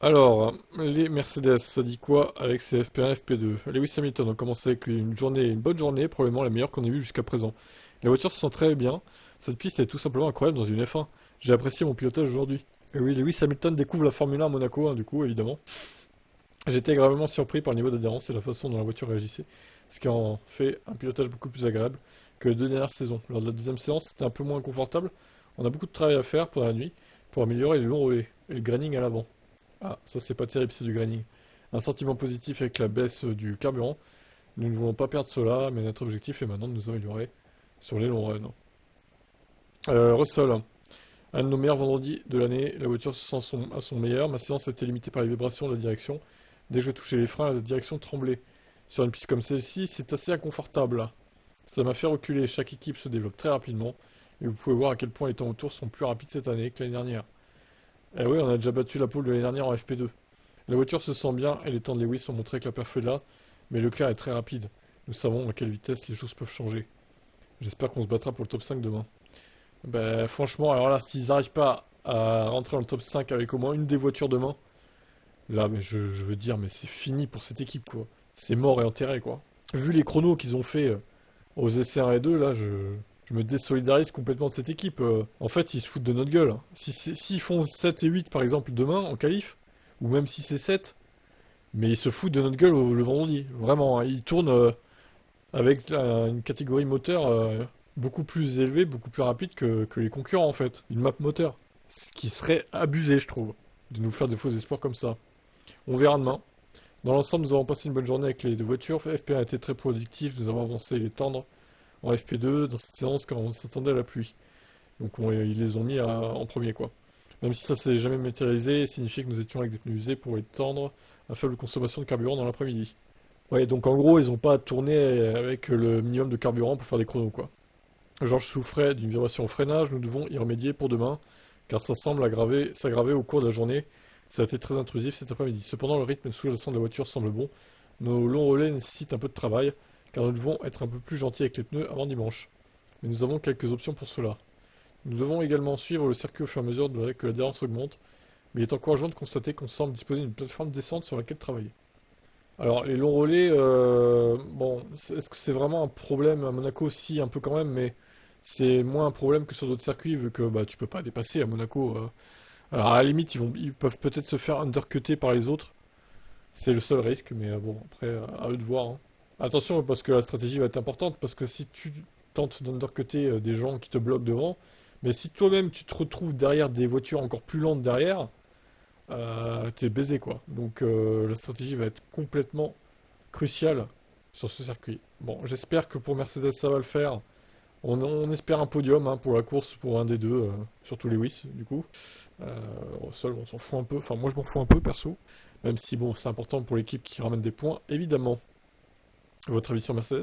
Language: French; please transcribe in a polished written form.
Alors, les Mercedes, ça dit quoi avec ces FP1, FP2? Lewis Hamilton a commencé avec une bonne journée, probablement la meilleure qu'on ait vue jusqu'à présent. La voiture se sent très bien. Cette piste est tout simplement incroyable dans une F1. J'ai apprécié mon pilotage aujourd'hui. Et oui, Lewis Hamilton découvre la Formule 1 à Monaco, hein, du coup, évidemment. J'étais agréablement surpris par le niveau d'adhérence et la façon dont la voiture réagissait, ce qui en fait un pilotage beaucoup plus agréable que les deux dernières saisons. Lors de la deuxième séance, c'était un peu moins confortable. On a beaucoup de travail à faire pendant la nuit pour améliorer les longs relais et le graining à l'avant. Ah, ça c'est pas terrible, c'est du graining. Un sentiment positif avec la baisse du carburant. Nous ne voulons pas perdre cela, mais notre objectif est maintenant de nous améliorer sur les longs runs. Russell, un de nos meilleurs vendredis de l'année, la voiture se sent à son meilleur. Ma séance a été limitée par les vibrations de la direction. Dès que je touchais les freins, la direction tremblait. Sur une piste comme celle-ci, c'est assez inconfortable. Ça m'a fait reculer. Chaque équipe se développe très rapidement. Et vous pouvez voir à quel point les temps autour sont plus rapides cette année que l'année dernière. Eh oui, on a déjà battu la pole de l'année dernière en FP2. La voiture se sent bien et les temps de Lewis ont montré que la perf est là, mais Leclerc est très rapide. Nous savons à quelle vitesse les choses peuvent changer. J'espère qu'on se battra pour le top 5 demain. Ben, franchement, alors là, s'ils n'arrivent pas à rentrer dans le top 5 avec au moins une des voitures demain, là, mais je veux dire, mais c'est fini pour cette équipe, quoi. C'est mort et enterré, quoi. Vu les chronos qu'ils ont fait aux essais 1 et 2, là, je me désolidarise complètement de cette équipe. En fait, ils se foutent de notre gueule. S'ils font 7 et 8, par exemple, demain, en qualif, ou même si c'est 7, mais ils se foutent de notre gueule le vendredi. Vraiment, hein. Ils tournent avec une catégorie moteur beaucoup plus élevée, beaucoup plus rapide que les concurrents, en fait. Une map moteur. Ce qui serait abusé, je trouve, de nous faire de faux espoirs comme ça. On verra demain. Dans l'ensemble, nous avons passé une bonne journée avec les deux voitures. FP1 a été très productif, nous avons avancé les tendres en FP2 dans cette séance quand on s'attendait à la pluie. Donc ils les ont mis en premier, quoi. Même si ça s'est jamais matérialisé, ça signifie que nous étions avec des pneus usés pour les tendre à faible consommation de carburant dans l'après-midi. Ouais, donc en gros, ils ont pas tourné avec le minimum de carburant pour faire des chronos, quoi. Georges souffrait d'une vibration au freinage, nous devons y remédier pour demain, car ça semble s'aggraver au cours de la journée. Ça a été très intrusif cet après-midi. Cependant, le rythme sous-jacent de la voiture semble bon. Nos longs relais nécessitent un peu de travail, car nous devons être un peu plus gentils avec les pneus avant dimanche. Mais nous avons quelques options pour cela. Nous devons également suivre le circuit au fur et à mesure que l'adhérence augmente, mais il est encourageant de constater qu'on semble disposer d'une plateforme descente sur laquelle travailler. Alors, les longs relais, bon, est-ce que c'est vraiment un problème à Monaco? Si, un peu quand même, mais c'est moins un problème que sur d'autres circuits, vu que bah, tu peux pas dépasser à Monaco. Alors, à la limite, ils peuvent peut-être se faire undercuter par les autres. C'est le seul risque, mais bon, après, à eux de voir, hein. Attention, parce que la stratégie va être importante, parce que si tu tentes d'undercuter des gens qui te bloquent devant, mais si toi-même tu te retrouves derrière des voitures encore plus lentes derrière, t'es baisé, quoi. Donc la stratégie va être complètement cruciale sur ce circuit. Bon, j'espère que pour Mercedes ça va le faire. On espère un podium hein, pour la course, pour un des deux, surtout Lewis, du coup. Seul, on s'en fout un peu. Enfin, moi, je m'en fous un peu, perso. Même si, bon, c'est important pour l'équipe qui ramène des points, évidemment. Votre avis sur Mercedes?